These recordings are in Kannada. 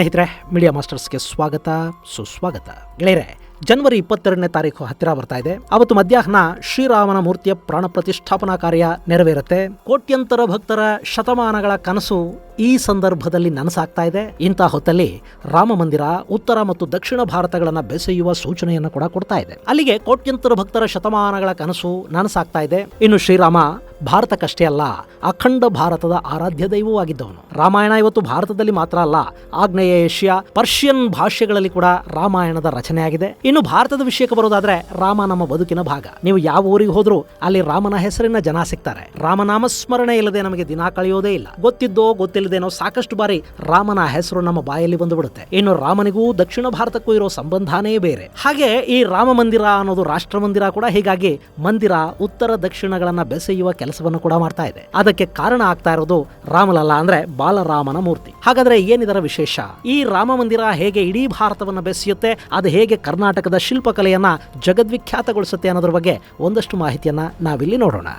ಸ್ನೇಹಿತರೆ, ಮೀಡಿಯಾ ಮಾಸ್ಟರ್ಸ್ಗೆ ಸ್ವಾಗತ ಸುಸ್ವಾಗತ. ಗೆಳೆಯರೆ, ಜನವರಿ 22ನೇ ತಾರೀಕು ಹತ್ತಿರ ಬರ್ತಾ ಇದೆ. ಅವತ್ತು ಮಧ್ಯಾಹ್ನ ಶ್ರೀರಾಮನ ಮೂರ್ತಿಯ ಪ್ರಾಣ ಪ್ರತಿಷ್ಠಾಪನಾ ಕಾರ್ಯ ನೆರವೇರುತ್ತೆ. ಕೋಟ್ಯಂತರ ಭಕ್ತರ ಶತಮಾನಗಳ ಕನಸು ಈ ಸಂದರ್ಭದಲ್ಲಿ ನನಸಾಗ್ತಾ ಇದೆ. ಇಂಥ ಹೊತ್ತಲ್ಲಿ ರಾಮ ಮಂದಿರ ಉತ್ತರ ಮತ್ತು ದಕ್ಷಿಣ ಭಾರತಗಳನ್ನ ಬೆಸೆಯುವ ಸೂಚನೆಯನ್ನು ಕೂಡ ಕೊಡ್ತಾ ಇದೆ. ಅಲ್ಲಿಗೆ ಕೋಟ್ಯಂತರ ಭಕ್ತರ ಶತಮಾನಗಳ ಕನಸು ನನಸಾಗ್ತಾ ಇದೆ. ಇನ್ನು ಶ್ರೀರಾಮ ಭಾರತಕ್ಕಷ್ಟೇ ಅಲ್ಲ, ಅಖಂಡ ಭಾರತದ ಆರಾಧ್ಯ ದೈವವಾಗಿದ್ದವನು. ರಾಮಾಯಣ ಇವತ್ತು ಭಾರತದಲ್ಲಿ ಮಾತ್ರ ಅಲ್ಲ, ಆಗ್ನೇಯ ಏಷ್ಯಾ, ಪರ್ಷಿಯನ್ ಭಾಷೆಗಳಲ್ಲಿ ಕೂಡ ರಾಮಾಯಣದ ರಚನೆ ಆಗಿದೆ. ಇನ್ನು ಭಾರತದ ವಿಷಯಕ್ಕೆ ಬರೋದಾದ್ರೆ, ರಾಮ ನಮ್ಮ ಬದುಕಿನ ಭಾಗ. ನೀವು ಯಾವ ಊರಿಗೆ ಹೋದ್ರೂ ಅಲ್ಲಿ ರಾಮನ ಹೆಸರಿನ ಜನ ಸಿಗ್ತಾರೆ. ರಾಮನಾಮ ಸ್ಮರಣೆ ಇಲ್ಲದೆ ನಮಗೆ ದಿನ ಕಳೆಯೋದೇ ಇಲ್ಲ. ಗೊತ್ತಿದ್ದೋ ಗೊತ್ತಿಲ್ಲದೇನೋ ಸಾಕಷ್ಟು ಬಾರಿ ರಾಮನ ಹೆಸರು ನಮ್ಮ ಬಾಯಲ್ಲಿ ಬಂದು ಬಿಡುತ್ತೆ. ಇನ್ನು ರಾಮನಿಗೂ ದಕ್ಷಿಣ ಭಾರತಕ್ಕೂ ಇರೋ ಸಂಬಂಧನೇ ಬೇರೆ. ಹಾಗೆ ಈ ರಾಮ ಮಂದಿರ ಅನ್ನೋದು ರಾಷ್ಟ್ರ ಮಂದಿರ ಕೂಡ. ಹೀಗಾಗಿ ಮಂದಿರ ಉತ್ತರ ದಕ್ಷಿಣಗಳನ್ನ ಬೆಸೆಯುವ ಕೆಲಸವನ್ನು ಕೂಡ ಮಾಡ್ತಾ ಇದೆ. ಅದಕ್ಕೆ ಕಾರಣ ಆಗ್ತಾ ಇರೋದು ರಾಮಲಲ್ಲ, ಅಂದ್ರೆ ಬಾಲರಾಮನ ಮೂರ್ತಿ. ಹಾಗಾದ್ರೆ ಏನಿದರ ವಿಶೇಷ? ಈ ರಾಮ ಮಂದಿರ ಹೇಗೆ ಇಡೀ ಭಾರತವನ್ನ ಬೆಸೆಯುತ್ತೆ, ಅದು ಹೇಗೆ ಕರ್ನಾಟಕದ ಶಿಲ್ಪಕಲೆಯನ್ನ ಜಗದ್ವಿಖ್ಯಾತಗೊಳಿಸುತ್ತೆ ಅನ್ನೋದ್ರ ಬಗ್ಗೆ ಒಂದಷ್ಟು ಮಾಹಿತಿಯನ್ನ ನಾವಿಲ್ಲಿ ನೋಡೋಣ.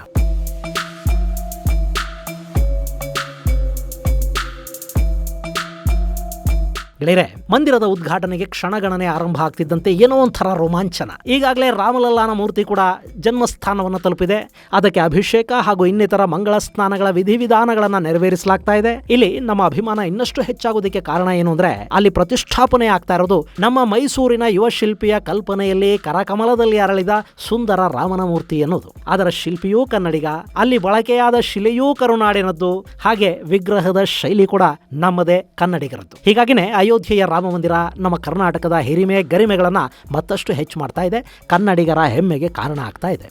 ಗೆಳೆಯರೆ, ಮಂದಿರದ ಉದ್ಘಾಟನೆಗೆ ಕ್ಷಣಗಣನೆ ಆರಂಭ ಆಗ್ತಿದ್ದಂತೆ ಏನೋ ಒಂಥರ ರೋಮಾಂಚನ. ಈಗಾಗಲೇ ರಾಮಲಲ್ಲಾನ ಮೂರ್ತಿ ಕೂಡ ಜನ್ಮಸ್ಥಾನವನ್ನು ತಲುಪಿದೆ. ಅದಕ್ಕೆ ಅಭಿಷೇಕ ಹಾಗೂ ಇನ್ನಿತರ ಮಂಗಳ ಸ್ನಾನಗಳ ವಿಧಿವಿಧಾನಗಳನ್ನ ನೆರವೇರಿಸಲಾಗ್ತಾ ಇದೆ. ಇಲ್ಲಿ ನಮ್ಮ ಅಭಿಮಾನ ಇನ್ನಷ್ಟು ಹೆಚ್ಚಾಗೋದಕ್ಕೆ ಕಾರಣ ಏನು ಅಂದ್ರೆ, ಅಲ್ಲಿ ಪ್ರತಿಷ್ಠಾಪನೆ ಆಗ್ತಾ ಇರೋದು ನಮ್ಮ ಮೈಸೂರಿನ ಯುವ ಶಿಲ್ಪಿಯ ಕಲ್ಪನೆಯಲ್ಲಿ ಕರಕಮಲದಲ್ಲಿ ಅರಳಿದ ಸುಂದರ ರಾಮನ ಮೂರ್ತಿ ಎನ್ನುವುದು. ಅದರ ಶಿಲ್ಪಿಯೂ ಕನ್ನಡಿಗ, ಅಲ್ಲಿ ಬಳಕೆಯಾದ ಶಿಲೆಯೂ ಕರುನಾಡಿನದ್ದು, ಹಾಗೆ ವಿಗ್ರಹದ ಶೈಲಿ ಕೂಡ ನಮ್ಮದೇ ಕನ್ನಡಿಗರದ್ದು. ಹೀಗಾಗಿನೇ ಅಯೋಧ್ಯೆಯ ರಾಮ ಮಂದಿರ ನಮ್ಮ ಕರ್ನಾಟಕದ ಹಿರಿಮೆ ಗರಿಮೆಗಳನ್ನ ಮತ್ತಷ್ಟು ಹೆಚ್ಚು ಮಾಡ್ತಾ ಇದೆ, ಕನ್ನಡಿಗರ ಹೆಮ್ಮೆಗೆ ಕಾರಣ ಆಗ್ತಾ ಇದೆ.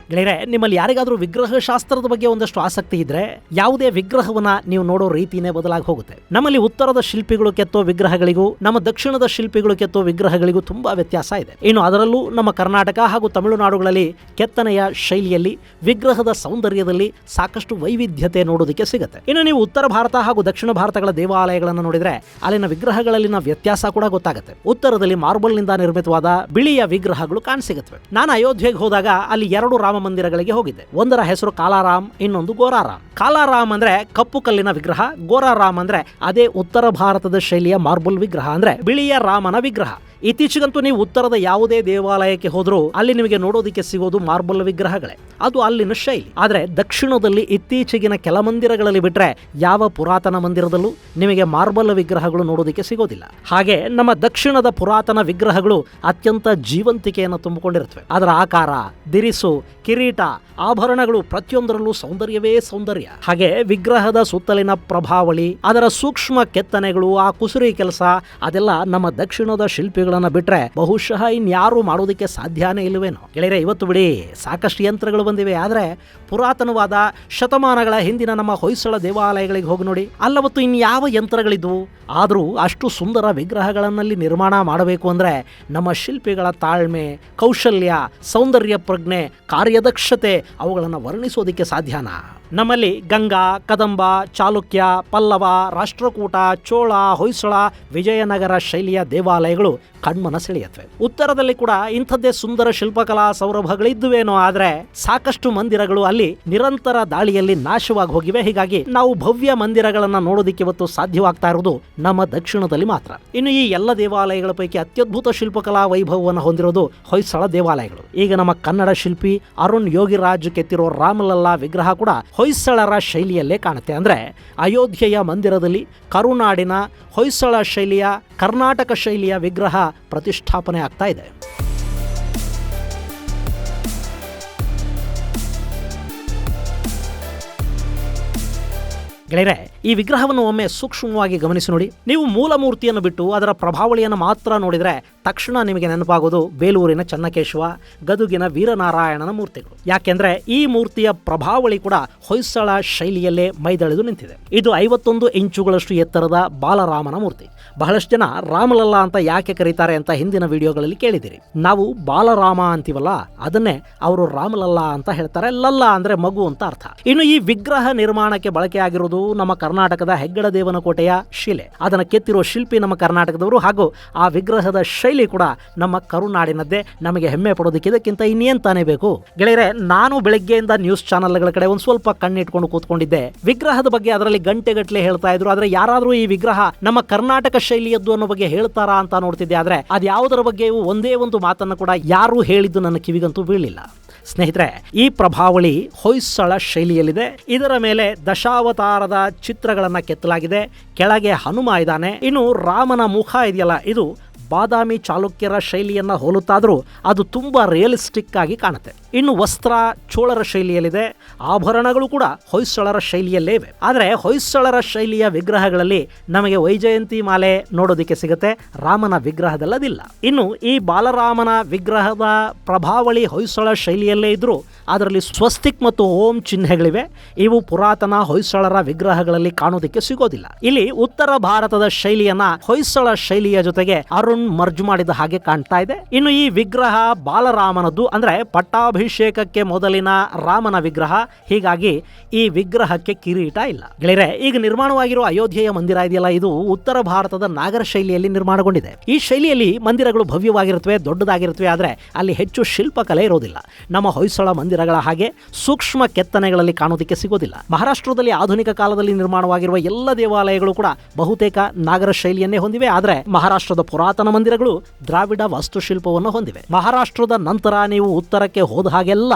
ಗೆಳೆಯರೆ, ನಿಮ್ಮಲ್ಲಿ ಯಾರಿಗಾದ್ರೂ ವಿಗ್ರಹ ಶಾಸ್ತ್ರದ ಬಗ್ಗೆ ಒಂದಷ್ಟು ಆಸಕ್ತಿ ಇದ್ರೆ, ಯಾವುದೇ ವಿಗ್ರಹವನ್ನ ನೀವು ನೋಡೋ ರೀತಿನೇ ಬದಲಾಗಿ ಹೋಗುತ್ತೆ. ನಮ್ಮಲ್ಲಿ ಉತ್ತರದ ಶಿಲ್ಪಿಗಳು ಕೆತ್ತೋ ವಿಗ್ರಹಗಳಿಗೂ ನಮ್ಮ ದಕ್ಷಿಣದ ಶಿಲ್ಪಿಗಳು ಕೆತ್ತೋ ವಿಗ್ರಹಗಳಿಗೂ ತುಂಬಾ ವ್ಯತ್ಯಾಸ ಇದೆ. ಇನ್ನು ಅದರಲ್ಲೂ ನಮ್ಮ ಕರ್ನಾಟಕ ಹಾಗೂ ತಮಿಳುನಾಡುಗಳಲ್ಲಿ ಕೆತ್ತನೆಯ ಶೈಲಿಯಲ್ಲಿ, ವಿಗ್ರಹದ ಸೌಂದರ್ಯದಲ್ಲಿ ಸಾಕಷ್ಟು ವೈವಿಧ್ಯತೆ ನೋಡೋದಕ್ಕೆ ಸಿಗುತ್ತೆ. ಇನ್ನು ನೀವು ಉತ್ತರ ಭಾರತ ಹಾಗೂ ದಕ್ಷಿಣ ಭಾರತಗಳ ದೇವಾಲಯಗಳನ್ನು ನೋಡಿದ್ರೆ ಅಲ್ಲಿನ ವಿಗ್ರಹಗಳಲ್ಲಿನ ವ್ಯತ್ಯಾಸ ಕೂಡ ಗೊತ್ತಾಗುತ್ತೆ. ಉತ್ತರದಲ್ಲಿ ಮಾರ್ಬಲ್ ನಿಂದ ನಿರ್ಮಿತವಾದ ಬಿಳಿಯ ವಿಗ್ರಹಗಳು ಕಾಣಸಿಗುತ್ತವೆ. ನಾನು ಅಯೋಧ್ಯೆಗೆ ಹೋದಾಗ ಅಲ್ಲಿ ಎರಡು ರಾಮ ಮಂದಿರಗಳಿಗೆ ಹೋಗಿದ್ದೆ. ಒಂದರ ಹೆಸರು ಕಾಲಾರಾಮ್, ಇನ್ನೊಂದು ಗೋರಾರಾಮ್. ಕಾಲಾರಾಮ್ ಅಂದ್ರೆ ಕಪ್ಪು ಕಲ್ಲಿನ ವಿಗ್ರಹ, ಗೋರಾರಾಮ್ ಅಂದ್ರೆ ಅದೇ ಉತ್ತರ ಭಾರತದ ಶೈಲಿಯ ಮಾರ್ಬಲ್ ವಿಗ್ರಹ, ಅಂದ್ರೆ ಬಿಳಿಯ ರಾಮನ ವಿಗ್ರಹ. ಇತ್ತೀಚೆಗಂತೂ ನೀವು ಉತ್ತರದ ಯಾವುದೇ ದೇವಾಲಯಕ್ಕೆ ಹೋದ್ರೂ ಅಲ್ಲಿ ನಿಮಗೆ ನೋಡೋದಕ್ಕೆ ಸಿಗೋದು ಮಾರ್ಬಲ್ ವಿಗ್ರಹಗಳೇ. ಅದು ಅಲ್ಲಿನ ಶೈಲಿ. ಆದ್ರೆ ದಕ್ಷಿಣದಲ್ಲಿ ಇತ್ತೀಚೆಗಿನ ಕೆಲ ಮಂದಿರಗಳಲ್ಲಿ ಬಿಟ್ರೆ ಯಾವ ಪುರಾತನ ಮಂದಿರದಲ್ಲೂ ನಿಮಗೆ ಮಾರ್ಬಲ್ ವಿಗ್ರಹಗಳು ನೋಡೋದಕ್ಕೆ ಸಿಗೋದಿಲ್ಲ. ಹಾಗೆ ನಮ್ಮ ದಕ್ಷಿಣದ ಪುರಾತನ ವಿಗ್ರಹಗಳು ಅತ್ಯಂತ ಜೀವಂತಿಕೆಯನ್ನು ತುಂಬಿಕೊಂಡಿರುತ್ತವೆ. ಅದರ ಆಕಾರ, ದಿರಿಸು, ಕಿರೀಟ, ಆಭರಣಗಳು ಪ್ರತಿಯೊಂದರಲ್ಲೂ ಸೌಂದರ್ಯವೇ ಸೌಂದರ್ಯ. ಹಾಗೆ ವಿಗ್ರಹದ ಸುತ್ತಲಿನ ಪ್ರಭಾವಳಿ, ಅದರ ಸೂಕ್ಷ್ಮ ಕೆತ್ತನೆಗಳು, ಆ ಕುಸುರಿ ಕೆಲಸ, ಅದೆಲ್ಲ ನಮ್ಮ ದಕ್ಷಿಣದ ಶಿಲ್ಪಿಗಳನ್ನ ಬಿಟ್ರೆ ಬಹುಶಃ ಇನ್ಯಾರು ಮಾಡೋದಕ್ಕೆ ಸಾಧ್ಯನೇ ಇಲ್ಲವೇನೋ. ಗೆಳೆಯರೆ, ಇವತ್ತು ಬಿಡಿ ಸಾಕಷ್ಟು ಯಂತ್ರಗಳು ಬಂದಿವೆ. ಆದ್ರೆ ಪುರಾತನವಾದ ಶತಮಾನಗಳ ಹಿಂದಿನ ನಮ್ಮ ಹೊಯ್ಸಳ ದೇವಾಲಯಗಳಿಗೆ ಹೋಗಿ ನೋಡಿ, ಅಲ್ಲವತ್ತು ಇನ್ಯಾವ ಯಂತ್ರಗಳಿದ್ವು. ಆದರೂ ಅಷ್ಟು ಸುಂದರ ವಿಗ್ರಹಗಳನ್ನಲ್ಲಿ ನಿರ್ಮಾಣ ಮಾಡಬೇಕು ಅಂದ್ರೆ ನಮ್ಮ ಶಿಲ್ಪಿಗಳ ತಾಳ್ಮೆ, ಕೌಶಲ್ಯ, ಸೌಂದರ್ಯ ಪ್ರಜ್ಞೆ, ಕಾರ್ಯದಕ್ಷತೆ ಅವುಗಳನ್ನು ವರ್ಣಿಸೋದಕ್ಕೆ ಸಾಧ್ಯನಾ? ನಮ್ಮಲ್ಲಿ ಗಂಗಾ, ಕದಂಬ, ಚಾಲುಕ್ಯ, ಪಲ್ಲವ, ರಾಷ್ಟ್ರಕೂಟ, ಚೋಳ, ಹೊಯ್ಸಳ, ವಿಜಯನಗರ ಶೈಲಿಯ ದೇವಾಲಯಗಳು ಕಣ್ಮನ ಸೆಳೆಯುತ್ತವೆ. ಉತ್ತರದಲ್ಲಿ ಕೂಡ ಇಂಥದ್ದೇ ಸುಂದರ ಶಿಲ್ಪಕಲಾ ಸೌರಭಗಳಿದ್ದುವೇನೋ, ಆದ್ರೆ ಸಾಕಷ್ಟು ಮಂದಿರಗಳು ಅಲ್ಲಿ ನಿರಂತರ ದಾಳಿಯಲ್ಲಿ ನಾಶವಾಗಿ ಹೋಗಿವೆ. ಹೀಗಾಗಿ ನಾವು ಭವ್ಯ ಮಂದಿರಗಳನ್ನ ನೋಡೋದಿಕ್ಕೆ ಇವತ್ತು ಸಾಧ್ಯವಾಗ್ತಾ ಇರೋದು ನಮ್ಮ ದಕ್ಷಿಣದಲ್ಲಿ ಮಾತ್ರ. ಇನ್ನು ಈ ಎಲ್ಲ ದೇವಾಲಯಗಳ ಪೈಕಿ ಅತ್ಯದ್ಭುತ ಶಿಲ್ಪಕಲಾ ವೈಭವವನ್ನು ಹೊಂದಿರೋದು ಹೊಯ್ಸಳ ದೇವಾಲಯಗಳು. ಈಗ ನಮ್ಮ ಕನ್ನಡ ಶಿಲ್ಪಿ ಅರುಣ್ ಯೋಗಿರಾಜ್ ಕೆತ್ತಿರೋ ರಾಮಲಲ್ಲಾ ವಿಗ್ರಹ ಕೂಡ ಹೊಯ್ಸಳರ ಶೈಲಿಯಲ್ಲೇ ಕಾಣುತ್ತೆ. ಅಂದ್ರೆ ಅಯೋಧ್ಯೆಯ ಮಂದಿರದಲ್ಲಿ ಕರುನಾಡಿನ ಹೊಯ್ಸಳ ಶೈಲಿಯ, ಕರ್ನಾಟಕ ಶೈಲಿಯ ವಿಗ್ರಹ ಪ್ರತಿಷ್ಠಾಪನೆ ಆಗ್ತಾ ಇದೆ. ಗೆಳೆಯರೆ, ಈ ವಿಗ್ರಹವನ್ನು ಒಮ್ಮೆ ಸೂಕ್ಷ್ಮವಾಗಿ ಗಮನಿಸಿ ನೋಡಿ. ನೀವು ಮೂಲ ಮೂರ್ತಿಯನ್ನು ಬಿಟ್ಟು ಅದರ ಪ್ರಭಾವಳಿಯನ್ನು ಮಾತ್ರ ನೋಡಿದ್ರೆ ತಕ್ಷಣ ನಿಮಗೆ ನೆನಪಾಗೋದು ಬೇಲೂರಿನ ಚನ್ನಕೇಶವ, ಗದುಗಿನ ವೀರನಾರಾಯಣನ ಮೂರ್ತಿಗಳು. ಯಾಕೆಂದ್ರೆ ಈ ಮೂರ್ತಿಯ ಪ್ರಭಾವಳಿ ಕೂಡ ಹೊಯ್ಸಳ ಶೈಲಿಯಲ್ಲೇ ಮೈದಳೆದು ನಿಂತಿದೆ. ಇದು 51 ಇಂಚುಗಳಷ್ಟು ಎತ್ತರದ ಬಾಲರಾಮನ ಮೂರ್ತಿ. ಬಹಳಷ್ಟು ಜನ ರಾಮಲಲ್ಲಾ ಅಂತ ಯಾಕೆ ಕರೀತಾರೆ ಅಂತ ಹಿಂದಿನ ವಿಡಿಯೋಗಳಲ್ಲಿ ಕೇಳಿದಿರಿ. ನಾವು ಬಾಲರಾಮ ಅಂತೀವಲ್ಲ, ಅದನ್ನೇ ಅವರು ರಾಮಲಲ್ಲಾ ಅಂತ ಹೇಳ್ತಾರೆ. ಲಲ್ಲಾ ಅಂದ್ರೆ ಮಗು ಅಂತ ಅರ್ಥ. ಇನ್ನು ಈ ವಿಗ್ರಹ ನಿರ್ಮಾಣಕ್ಕೆ ಬಳಕೆಯಾಗಿರುವುದು ನಮ್ಮ ಕರ್ನಾಟಕದ ಹೆಗ್ಗಡ ದೇವನಕೋಟೆಯ ಶಿಲೆ. ಅದನ್ನು ಕೆತ್ತಿರೋ ಶಿಲ್ಪಿ ನಮ್ಮ ಕರ್ನಾಟಕದವರು, ಹಾಗೂ ಆ ವಿಗ್ರಹದ ಶೈಲಿ ಕೂಡ ನಮ್ಮ ಕರುನಾಡಿನದ್ದೇ. ನಮಗೆ ಹೆಮ್ಮೆ ಪಡೋದಕ್ಕೆ ಇದಕ್ಕಿಂತ ಇನ್ನೇನ್ ತಾನೇ ಬೇಕು ಗೆಳೆಯರೆ. ನಾನು ಬೆಳಗ್ಗೆಯಿಂದ ನ್ಯೂಸ್ ಚಾನೆಲ್ಗಳ ಕಡೆ ಒಂದು ಸ್ವಲ್ಪ ಕಣ್ಣಿಟ್ಕೊಂಡು ಕೂತ್ಕೊಂಡಿದ್ದೆ. ವಿಗ್ರಹದ ಬಗ್ಗೆ ಅದರಲ್ಲಿ ಗಂಟೆಗಟ್ಟಲೆ ಹೇಳ್ತಾ ಇದ್ರು. ಆದ್ರೆ ಯಾರಾದ್ರೂ ಈ ವಿಗ್ರಹ ನಮ್ಮ ಕರ್ನಾಟಕ ಶೈಲಿಯದ್ದು ಅನ್ನೋ ಬಗ್ಗೆ ಹೇಳ್ತಾರಾ ಅಂತ ನೋಡ್ತಿದ್ದೆ. ಆದ್ರೆ ಅದ್ಯಾವುದರ ಬಗ್ಗೆಯೂ ಒಂದೇ ಒಂದು ಮಾತನ್ನು ಕೂಡ ಯಾರೂ ಹೇಳಿದ್ದು ನನ್ನ ಕಿವಿಗಂತೂ ಬೀಳಿಲ್ಲ. ಸ್ನೇಹಿತರೆ, ಈ ಪ್ರಭಾವಳಿ ಹೊಯ್ಸಳ ಶೈಲಿಯಲ್ಲಿದೆ. ಇದರ ಮೇಲೆ ದಶಾವತಾರದ ಚಿತ್ರಗಳನ್ನ ಕೆತ್ತಲಾಗಿದೆ. ಕೆಳಗೆ ಹನುಮ ಇದ್ದಾನೆ. ಇನ್ನು ರಾಮನ ಮುಖ ಇದೆಯಲ್ಲ, ಇದು ಬಾದಾಮಿ ಚಾಲುಕ್ಯರ ಶೈಲಿಯನ್ನ ಹೋಲುತ್ತಾದರೂ ಅದು ತುಂಬಾ ರಿಯಲಿಸ್ಟಿಕ್ ಆಗಿ ಕಾಣುತ್ತೆ. ಇನ್ನು ವಸ್ತ್ರ ಚೋಳರ ಶೈಲಿಯಲ್ಲಿದೆ. ಆಭರಣಗಳು ಕೂಡ ಹೊಯ್ಸಳರ ಶೈಲಿಯಲ್ಲೇ ಇವೆ. ಆದರೆ ಹೊಯ್ಸಳರ ಶೈಲಿಯ ವಿಗ್ರಹಗಳಲ್ಲಿ ನಮಗೆ ವೈಜಯಂತಿ ಮಾಲೆ ನೋಡೋದಕ್ಕೆ ಸಿಗುತ್ತೆ, ರಾಮನ ವಿಗ್ರಹದಲ್ಲದಿಲ್ಲ. ಇನ್ನು ಈ ಬಾಲರಾಮನ ವಿಗ್ರಹದ ಪ್ರಭಾವಳಿ ಹೊಯ್ಸಳ ಶೈಲಿಯಲ್ಲೇ ಇದ್ರೂ ಅದರಲ್ಲಿ ಸ್ವಸ್ತಿಕ್ ಮತ್ತು ಓಂ ಚಿಹ್ನೆಗಳಿವೆ. ಇವು ಪುರಾತನ ಹೊಯ್ಸಳರ ವಿಗ್ರಹಗಳಲ್ಲಿ ಕಾಣೋದಕ್ಕೆ ಸಿಗೋದಿಲ್ಲ. ಇಲ್ಲಿ ಉತ್ತರ ಭಾರತದ ಶೈಲಿಯನ್ನ ಹೊಯ್ಸಳ ಶೈಲಿಯ ಜೊತೆಗೆ ಅರುಣ್ ಮರ್ಜ್ ಮಾಡಿದ ಹಾಗೆ ಕಾಣ್ತಾ ಇದೆ. ಇನ್ನು ಈ ವಿಗ್ರಹ ಬಾಲರಾಮನದ್ದು, ಅಂದ್ರೆ ಪಟ್ಟಾಭಿಷೇಕಕ್ಕೆ ಮೊದಲಿನ ರಾಮನ ವಿಗ್ರಹ. ಹೀಗಾಗಿ ಈ ವಿಗ್ರಹಕ್ಕೆ ಕಿರೀಟ ಇಲ್ಲ. ಗೆಳೆಯರೆ, ಈಗ ನಿರ್ಮಾಣವಾಗಿರುವ ಅಯೋಧ್ಯೆಯ ಮಂದಿರ ಇದೆಯಲ್ಲ, ಇದು ಉತ್ತರ ಭಾರತದ ನಾಗರ ಶೈಲಿಯಲ್ಲಿ ನಿರ್ಮಾಣಗೊಂಡಿದೆ. ಈ ಶೈಲಿಯಲ್ಲಿ ಮಂದಿರಗಳು ಭವ್ಯವಾಗಿರುತ್ತವೆ, ದೊಡ್ಡದಾಗಿರುತ್ತವೆ. ಆದ್ರೆ ಅಲ್ಲಿ ಹೆಚ್ಚು ಶಿಲ್ಪಕಲೆ ಇರೋದಿಲ್ಲ. ನಮ್ಮ ಹೊಯ್ಸಳ ಮಂದಿರಗಳ ಹಾಗೆ ಸೂಕ್ಷ್ಮ ಕೆತ್ತನೆಗಳಲ್ಲಿ ಕಾಣೋದಕ್ಕೆ ಸಿಗೋದಿಲ್ಲ. ಮಹಾರಾಷ್ಟ್ರದಲ್ಲಿ ಆಧುನಿಕ ಕಾಲದಲ್ಲಿ ನಿರ್ಮಾಣವಾಗಿರುವ ಎಲ್ಲ ದೇವಾಲಯಗಳು ಕೂಡ ಬಹುತೇಕ ನಾಗರ ಶೈಲಿಯನ್ನೇ ಹೊಂದಿವೆ. ಆದ್ರೆ ಮಹಾರಾಷ್ಟ್ರದ ಪುರಾತನ ಮಂದಿರಗಳು ದ್ರಾವಿಡ ವಾಸ್ತುಶಿಲ್ಪವನ್ನು ಹೊಂದಿವೆ. ಮಹಾರಾಷ್ಟ್ರದ ನಂತರ ನೀವು ಉತ್ತರಕ್ಕೆ ಹೋದ ಹಾಗೆಲ್ಲ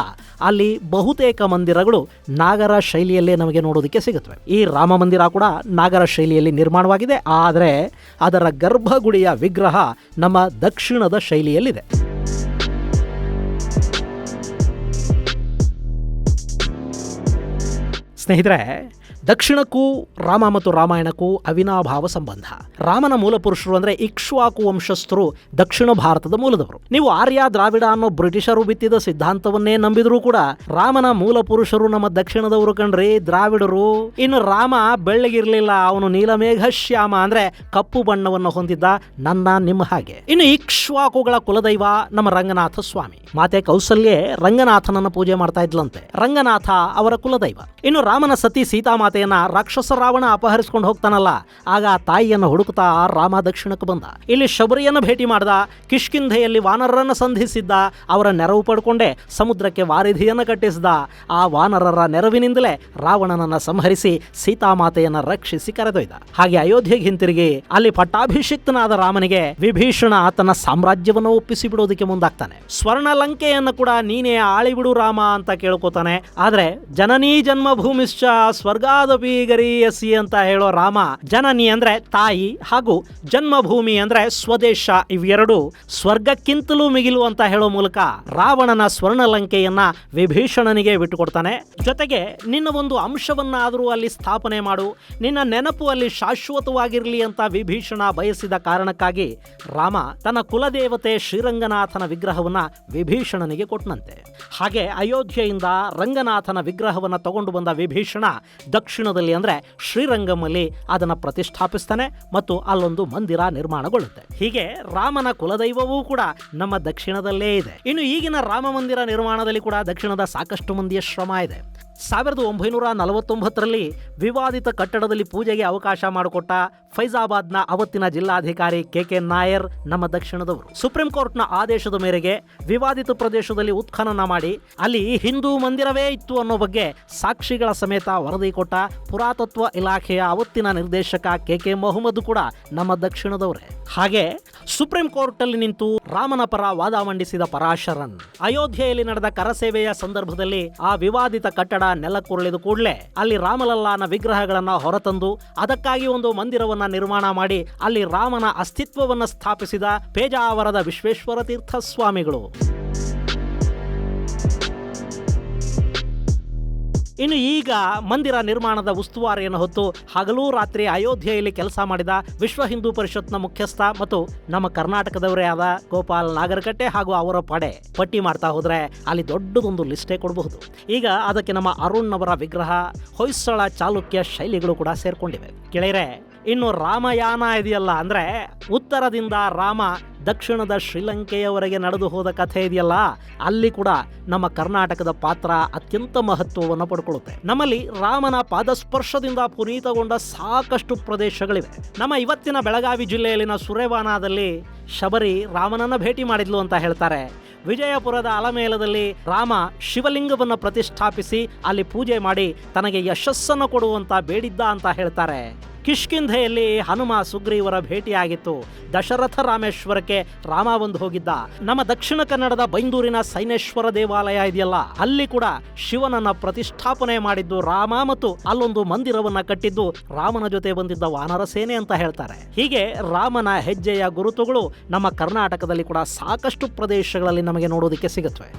ಅಲ್ಲಿ ಬಹುತೇಕ ಮಂದಿರಗಳು ನಾಗರ ಶೈಲಿಯಲ್ಲೇ ನಮಗೆ ನೋಡೋದಕ್ಕೆ ಸಿಗುತ್ತವೆ. ಈ ರಾಮ ಮಂದಿರ ಕೂಡ ನಾಗರ ಶೈಲಿಯಲ್ಲಿ ನಿರ್ಮಾಣವಾಗಿದೆ. ಆದರೆ ಅದರ ಗರ್ಭಗುಡಿಯ ವಿಗ್ರಹ ನಮ್ಮ ದಕ್ಷಿಣದ ಶೈಲಿಯಲ್ಲಿದೆ. ಸ್ನೇಹಿತರೆ, ದಕ್ಷಿಣಕ್ಕೂ ರಾಮ ಮತ್ತು ರಾಮಾಯಣಕ್ಕೂ ಅವಿನಾಭಾವ ಸಂಬಂಧ. ರಾಮನ ಮೂಲ ಪುರುಷರು ಅಂದ್ರೆ ಇಕ್ಷ್ವಾಕು ವಂಶಸ್ಥರು ದಕ್ಷಿಣ ಭಾರತದ ಮೂಲದವರು. ನೀವು ಆರ್ಯ ದ್ರಾವಿಡ ಅನ್ನೋ ಬ್ರಿಟಿಷರು ಬಿತ್ತಿದ ಸಿದ್ಧಾಂತವನ್ನೇ ನಂಬಿದ್ರೂ ಕೂಡ ರಾಮನ ಮೂಲ ಪುರುಷರು ನಮ್ಮ ದಕ್ಷಿಣದವರು ಕಣ್ರಿ, ದ್ರಾವಿಡರು. ಇನ್ನು ರಾಮ ಬೆಳ್ಳಗಿರ್ಲಿಲ್ಲ, ಅವನು ನೀಲಮೇಘ ಶ್ಯಾಮ ಅಂದ್ರೆ ಕಪ್ಪು ಬಣ್ಣವನ್ನು ಹೊಂದಿದ್ದ, ನಿಮ್ಮ ಹಾಗೆ. ಇನ್ನು ಇಕ್ಷ್ವಾಕುಗಳ ಕುಲದೈವ ನಮ್ಮ ರಂಗನಾಥ ಸ್ವಾಮಿ. ಮಾತೆ ಕೌಸಲ್ಯೆ ರಂಗನಾಥನನ್ನ ಪೂಜೆ ಮಾಡ್ತಾ ಇದ್ಲಂತೆ. ರಂಗನಾಥ ಅವರ ಕುಲದೈವ. ಇನ್ನು ರಾಮನ ಸತಿ ಸೀತಾಮಾತೆಯನ್ನ ರಾಕ್ಷಸ ರಾವಣ ಅಪಹರಿಸಿಕೊಂಡು ಹೋಗ್ತಾನಲ್ಲ, ಆಗ ತಾಯಿಯನ್ನು ಹುಡುಕ್ತಾ ರಾಮ ದಕ್ಷಿಣಕ್ಕೆ ಬಂದ. ಇಲ್ಲಿ ಶಬರಿಯನ್ನು ಭೇಟಿ ಮಾಡ್ದ. ಕಿಷ್ಕಿಂಧೆಯಲ್ಲಿ ವಾನರರನ್ನು ಸಂಧಿಸಿದ್ದ. ಅವರ ನೆರವು ಪಡ್ಕೊಂಡೆ ಸಮುದ್ರಕ್ಕೆ ವಾರಿಧಿಯನ್ನು ಕಟ್ಟಿಸಿದ. ಆ ವಾನರರ ನೆರವಿನಿಂದಲೇ ರಾವಣನನ್ನ ಸಂಹರಿಸಿ ಸೀತಾಮಾತೆಯನ್ನ ರಕ್ಷಿಸಿ ಕರೆದೊಯ್ದ. ಹಾಗೆ ಅಯೋಧ್ಯೆಗೆ ಹಿಂತಿರುಗಿ ಅಲ್ಲಿ ಪಟ್ಟಾಭಿಷಿಕ್ತನಾದ ರಾಮನಿಗೆ ವಿಭೀಷಣ ತನ್ನ ಸಾಮ್ರಾಜ್ಯವನ್ನು ಒಪ್ಪಿಸಿ ಬಿಡೋದಕ್ಕೆ ಮುಂದಾಗ್ತಾನೆ. ಸ್ವರ್ಣ ಲಂಕೆಯನ್ನು ಕೂಡ ನೀನೇ ಆಳಿಬಿಡು ರಾಮ ಅಂತ ಕೇಳ್ಕೊತಾನೆ. ಆದ್ರೆ ಜನನೀ ಜನ್ಮಭೂಮಿಶ್ಚ ಸ್ವರ್ಗಾದಪಿ ಗರೀಯಸಿ ಅಂತ ಹೇಳೋ ರಾಮ, ಜನನಿ ಅಂದ್ರೆ ತಾಯಿ ಹಾಗೂ ಜನ್ಮಭೂಮಿ ಅಂದ್ರೆ ಸ್ವದೇಶ, ಇವೆರಡು ಸ್ವರ್ಗಕ್ಕಿಂತಲೂ ಮಿಗಿಲು ಅಂತ ಹೇಳೋ ಮೂಲಕ ರಾವಣನ ಸ್ವರ್ಣ ಲಂಕೆಯನ್ನ ವಿಭೀಷಣನಿಗೆ ಬಿಟ್ಟುಕೊಡ್ತಾನೆ. ಜೊತೆಗೆ ನಿನ್ನ ಒಂದು ಅಂಶವನ್ನಾದರೂ ಅಲ್ಲಿ ಸ್ಥಾಪನೆ ಮಾಡು, ನಿನ್ನ ನೆನಪು ಅಲ್ಲಿ ಶಾಶ್ವತವಾಗಿರಲಿ ಅಂತ ವಿಭೀಷಣ ಬಯಸಿದ ಕಾರಣಕ್ಕಾಗಿ ರಾಮ ತನ್ನ ಕುಲದೇವತೆ ಶ್ರೀರಂಗನಾಥನ ವಿಗ್ರಹವನ್ನ ವಿಭೀಷಣನಿಗೆ ಕೊಟ್ಟನಂತೆ. ಹಾಗೆ ಅಯೋಧ್ಯೆಯಿಂದ ರಂಗನಾಥನ ವಿಗ್ರಹವನ್ನ ತಗೊಂಡು ಬಂದ ವಿಭೀಷಣ ದಕ್ಷಿಣದಲ್ಲಿ ಅಂದ್ರೆ ಶ್ರೀರಂಗಮಲ್ಲಿ ಅದನ್ನ ಪ್ರತಿಷ್ಠಾಪಿಸ್ತಾನೆ ಮತ್ತು ಅಲ್ಲೊಂದು ಮಂದಿರ ನಿರ್ಮಾಣಗೊಳ್ಳುತ್ತೆ. ಹೀಗೆ ರಾಮನ ಕುಲದೈವವೂ ಕೂಡ ನಮ್ಮ ದಕ್ಷಿಣದಲ್ಲೇ ಇದೆ. ಇನ್ನು ಈಗಿನ ರಾಮ ಮಂದಿರ ನಿರ್ಮಾಣದಲ್ಲಿ ಕೂಡ ದಕ್ಷಿಣದ ಸಾಕಷ್ಟು ಮಂದಿಯ ಶ್ರಮ ಇದೆ. 1949ರಲ್ಲಿ ವಿವಾದಿತ ಕಟ್ಟಡದಲ್ಲಿ ಪೂಜೆಗೆ ಅವಕಾಶ ಮಾಡಿಕೊಟ್ಟ ಫೈಜಾಬಾದ್ನ ಅವತ್ತಿನ ಜಿಲ್ಲಾಧಿಕಾರಿ ಕೆ ನಾಯರ್ ನಮ್ಮ ದಕ್ಷಿಣದವರು. ಸುಪ್ರೀಂ ಕೋರ್ಟ್ನ ಆದೇಶದ ಮೇರೆಗೆ ವಿವಾದಿತ ಪ್ರದೇಶದಲ್ಲಿ ಉತ್ಖನನ ಮಾಡಿ ಅಲ್ಲಿ ಹಿಂದೂ ಮಂದಿರವೇ ಇತ್ತು ಅನ್ನೋ ಬಗ್ಗೆ ಸಾಕ್ಷಿಗಳ ಸಮೇತ ವರದಿ ಕೊಟ್ಟ ಪುರಾತತ್ವ ಇಲಾಖೆಯ ಅವತ್ತಿನ ನಿರ್ದೇಶಕ ಕೆ ಮೊಹಮ್ಮದ್ ಕೂಡ ನಮ್ಮ ದಕ್ಷಿಣದವರೇ. ಹಾಗೆ ಸುಪ್ರೀಂ ಕೋರ್ಟ್ ಅಲ್ಲಿ ನಿಂತು ರಾಮನ ಪರ ವಾದ ಮಂಡಿಸಿದ ಪರಾಶರನ್ ಅಯೋಧ್ಯೆಯಲ್ಲಿ ನಡೆದ ಕರಸೇವೆಯ ಸಂದರ್ಭದಲ್ಲಿ ಆ ವಿವಾದಿತ ಕಟ್ಟಡ ನೆಲಕ್ಕುರುಳಿದ ಕೂಡಲೇ ಅಲ್ಲಿ ರಾಮಲಲ್ಲಾನ ವಿಗ್ರಹಗಳನ್ನ ಹೊರತಂದು ಅದಕ್ಕಾಗಿ ಒಂದು ಮಂದಿರವನ್ನ ನಿರ್ಮಾಣ ಮಾಡಿ ಅಲ್ಲಿ ರಾಮನ ಅಸ್ತಿತ್ವವನ್ನು ಸ್ಥಾಪಿಸಿದ ಪೇಜಾವರದ ವಿಶ್ವೇಶ್ವರ ತೀರ್ಥ ಸ್ವಾಮಿಗಳು. ಇನ್ನು ಈಗ ಮಂದಿರ ನಿರ್ಮಾಣದ ಉಸ್ತುವಾರಿಯನ್ನು ಹೊತ್ತು ಹಗಲು ರಾತ್ರಿ ಅಯೋಧ್ಯೆಯಲ್ಲಿ ಕೆಲಸ ಮಾಡಿದ ವಿಶ್ವ ಹಿಂದೂ ಪರಿಷತ್ನ ಮುಖ್ಯಸ್ಥ ಮತ್ತು ನಮ್ಮ ಕರ್ನಾಟಕದವರೇ ಆದ ಗೋಪಾಲ್ ನಾಗರಕಟ್ಟೆ ಹಾಗೂ ಅವರ ಪಡೆ ಪಟ್ಟಿ ಮಾಡ್ತಾ ಹೋದ್ರೆ ಅಲ್ಲಿ ದೊಡ್ಡದೊಂದು ಲಿಸ್ಟೇ ಕೊಡಬಹುದು. ಈಗ ಅದಕ್ಕೆ ನಮ್ಮ ಅರುಣ್ ಅವರ ವಿಗ್ರಹ, ಹೊಯ್ಸಳ ಚಾಲುಕ್ಯ ಶೈಲಿಗಳು ಕೂಡ ಸೇರ್ಕೊಂಡಿವೆ. ಗೆಳೆಯರೆ, ಇನ್ನು ರಾಮಯಾನ ಇದೆಯಲ್ಲ, ಅಂದ್ರೆ ಉತ್ತರದಿಂದ ರಾಮ ದಕ್ಷಿಣದ ಶ್ರೀಲಂಕೆಯವರೆಗೆ ನಡೆದು ಹೋದ ಕಥೆ ಇದೆಯಲ್ಲ, ಅಲ್ಲಿ ಕೂಡ ನಮ್ಮ ಕರ್ನಾಟಕದ ಪಾತ್ರ ಅತ್ಯಂತ ಮಹತ್ವವನ್ನು ಪಡ್ಕೊಳ್ಳುತ್ತೆ. ನಮ್ಮಲ್ಲಿ ರಾಮನ ಪಾದಸ್ಪರ್ಶದಿಂದ ಪುನೀತಗೊಂಡ ಸಾಕಷ್ಟು ಪ್ರದೇಶಗಳಿವೆ. ನಮ್ಮ ಇವತ್ತಿನ ಬೆಳಗಾವಿ ಜಿಲ್ಲೆಯಲ್ಲಿನ ಸುರೇವಾನದಲ್ಲಿ ಶಬರಿ ರಾಮನನ್ನ ಭೇಟಿ ಮಾಡಿದ್ಲು ಅಂತ ಹೇಳ್ತಾರೆ. ವಿಜಯಪುರದ ಅಲಮೇಲದಲ್ಲಿ ರಾಮ ಶಿವಲಿಂಗವನ್ನು ಪ್ರತಿಷ್ಠಾಪಿಸಿ ಅಲ್ಲಿ ಪೂಜೆ ಮಾಡಿ ತನಗೆ ಯಶಸ್ಸನ್ನು ಕೊಡುವಂತ ಬೇಡಿದ್ದ ಅಂತ ಹೇಳ್ತಾರೆ. ಕಿಷ್ಕಿಂಧೆಯಲ್ಲಿ ಹನುಮ ಸುಗ್ರೀವರ ಭೇಟಿಯಾಗಿತ್ತು. ದಶರಥ ರಾಮೇಶ್ವರಕ್ಕೆ ರಾಮ ಬಂದು ಹೋಗಿದ್ದ. ನಮ್ಮ ದಕ್ಷಿಣ ಕನ್ನಡದ ಬೈಂದೂರಿನ ಸೈನೇಶ್ವರ ದೇವಾಲಯ ಇದೆಯಲ್ಲ, ಅಲ್ಲಿ ಕೂಡ ಶಿವನನ್ನ ಪ್ರತಿಷ್ಠಾಪನೆ ಮಾಡಿದ್ದು ರಾಮ ಮತ್ತು ಅಲ್ಲೊಂದು ಮಂದಿರವನ್ನ ಕಟ್ಟಿದ್ದು ರಾಮನ ಜೊತೆ ಬಂದಿದ್ದ ವಾನರ ಸೇನೆ ಅಂತ ಹೇಳ್ತಾರೆ. ಹೀಗೆ ರಾಮನ ಹೆಜ್ಜೆಯ ಗುರುತುಗಳು ನಮ್ಮ ಕರ್ನಾಟಕದಲ್ಲಿ ಕೂಡ ಸಾಕಷ್ಟು ಪ್ರದೇಶಗಳಲ್ಲಿ ನಮಗೆ ನೋಡೋದಕ್ಕೆ ಸಿಗುತ್ತವೆ.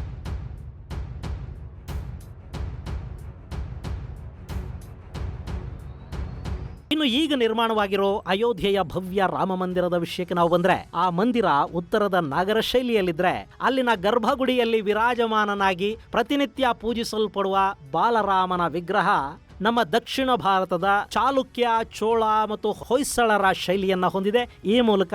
ಇನ್ನು ಈಗ ನಿರ್ಮಾಣವಾಗಿರೋ ಅಯೋಧ್ಯೆಯ ಭವ್ಯ ರಾಮ ಮಂದಿರದ ವಿಷಯಕ್ಕೆ ನಾವು ಬಂದ್ರೆ, ಆ ಮಂದಿರ ಉತ್ತರದ ನಾಗರ ಶೈಲಿಯಲ್ಲಿದ್ರೆ ಅಲ್ಲಿನ ಗರ್ಭಗುಡಿಯಲ್ಲಿ ವಿರಾಜಮಾನನಾಗಿ ಪ್ರತಿನಿತ್ಯ ಪೂಜಿಸಲ್ಪಡುವ ಬಾಲರಾಮನ ವಿಗ್ರಹ ನಮ್ಮ ದಕ್ಷಿಣ ಭಾರತದ ಚಾಲುಕ್ಯ, ಚೋಳ ಮತ್ತು ಹೊಯ್ಸಳರ ಶೈಲಿಯನ್ನ ಹೊಂದಿದೆ. ಈ ಮೂಲಕ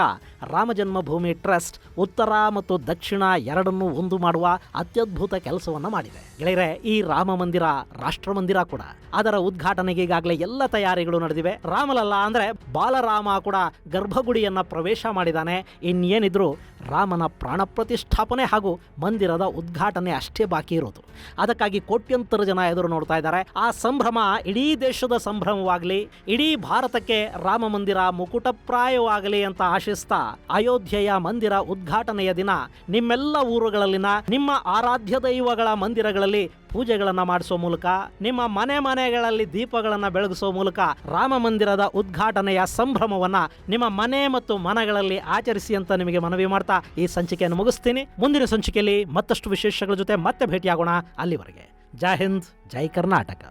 ರಾಮ ಜನ್ಮಭೂಮಿ ಟ್ರಸ್ಟ್ ಉತ್ತರ ಮತ್ತು ದಕ್ಷಿಣ ಎರಡನ್ನೂ ಒಂದು ಮಾಡುವ ಅತ್ಯದ್ಭುತ ಕೆಲಸವನ್ನ ಮಾಡಿದೆ. ಗೆಳೆಯರೆ, ಈ ರಾಮ ಮಂದಿರ ರಾಷ್ಟ್ರ ಮಂದಿರ ಕೂಡ. ಅದರ ಉದ್ಘಾಟನೆಗೆ ಈಗಾಗಲೇ ಎಲ್ಲ ತಯಾರಿಗಳು ನಡೆದಿವೆ. ರಾಮಲಲ್ಲ ಅಂದ್ರೆ ಬಾಲರಾಮ ಕೂಡ ಗರ್ಭಗುಡಿಯನ್ನ ಪ್ರವೇಶ ಮಾಡಿದ್ದಾನೆ. ಇನ್ನೇನಿದ್ರು ರಾಮನ ಪ್ರಾಣ ಪ್ರತಿಷ್ಠಾಪನೆ ಹಾಗೂ ಮಂದಿರದ ಉದ್ಘಾಟನೆ ಅಷ್ಟೇ ಬಾಕಿ ಇರೋದು. ಅದಕ್ಕಾಗಿ ಕೋಟ್ಯಂತರ ಜನ ಎದುರು ನೋಡ್ತಾ ಇದ್ದಾರೆ. ಆ ಸಂಭ್ರಮ ಇಡೀ ದೇಶದ ಸಂಭ್ರಮವಾಗಲಿ, ಇಡೀ ಭಾರತಕ್ಕೆ ರಾಮ ಮಂದಿರ ಮುಕುಟಪ್ರಾಯವಾಗಲಿ ಅಂತ ಆಶಿಸ್ತಾ, ಅಯೋಧ್ಯೆಯ ಮಂದಿರ ಉದ್ಘಾಟನೆಯ ದಿನ ನಿಮ್ಮೆಲ್ಲ ಊರುಗಳಲ್ಲಿನ ನಿಮ್ಮ ಆರಾಧ್ಯ ದೈವಗಳ ಮಂದಿರಗಳಲ್ಲಿ ಪೂಜೆಗಳನ್ನ ಮಾಡಿಸೋ ಮೂಲಕ, ನಿಮ್ಮ ಮನೆಗಳಲ್ಲಿ ದೀಪಗಳನ್ನ ಬೆಳಗಿಸೋ ಮೂಲಕ ರಾಮ ಮಂದಿರದ ಉದ್ಘಾಟನೆಯ ಸಂಭ್ರಮವನ್ನ ನಿಮ್ಮ ಮನೆ ಮತ್ತು ಮನಗಳಲ್ಲಿ ಆಚರಿಸಿ ಅಂತ ನಿಮಗೆ ಮನವಿ ಮಾಡ್ತಾ ಈ ಸಂಚಿಕೆಯನ್ನು ಮುಗಿಸ್ತೀನಿ. ಮುಂದಿನ ಸಂಚಿಕೆಯಲ್ಲಿ ಮತ್ತಷ್ಟು ವಿಶೇಷಗಳ ಜೊತೆ ಮತ್ತೆ ಭೇಟಿಯಾಗೋಣ. ಅಲ್ಲಿವರೆಗೆ ಜೈ ಹಿಂದ್, ಜೈ ಕರ್ನಾಟಕ.